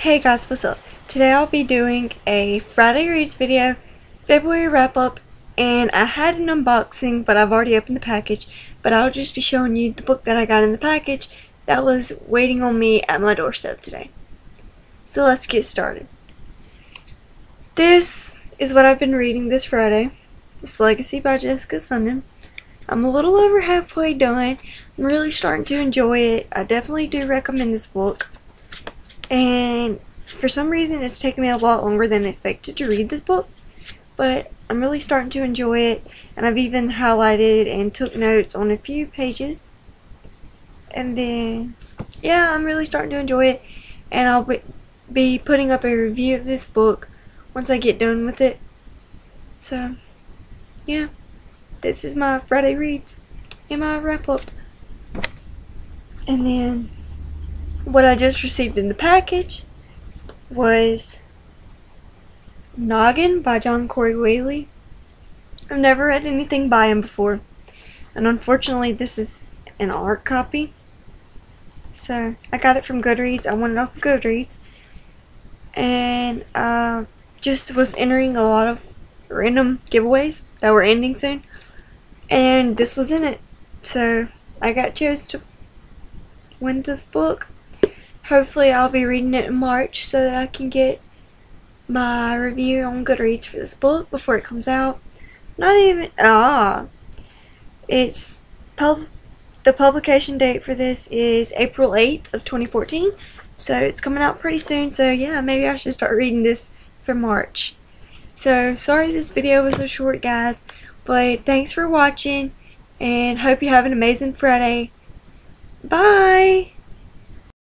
Hey guys, what's up? Today I'll be doing a Friday Reads video, February wrap up, and I had an unboxing, but I've already opened the package, but I'll just be showing you the book that I got in the package that was waiting on me at my doorstep today. So let's get started. This is what I've been reading this Friday. It's Legacy by Jessica Sundin. I'm a little over halfway done. I'm really starting to enjoy it. I definitely do recommend this book. And for some reason it's taken me a lot longer than expected to read this book, but I'm really starting to enjoy it, and I've even highlighted and took notes on a few pages. And then yeah, I'm really starting to enjoy it, and I'll be putting up a review of this book once I get done with it. So yeah, this is my Friday reads and my wrap up. And then what I just received in the package was Noggin by John Corey Whaley. I've never read anything by him before, and unfortunately this is an art copy. So I got it from Goodreads. I won it off of Goodreads, and just was entering a lot of random giveaways that were ending soon, and this was in it. So I got chose to win this book. Hopefully I'll be reading it in March so that I can get my review on Goodreads for this book before it comes out. Not even, it's, the publication date for this is April 8th of 2014. So it's coming out pretty soon. So yeah, maybe I should start reading this for March. So sorry this video was so short, guys, but thanks for watching, and hope you have an amazing Friday. Bye!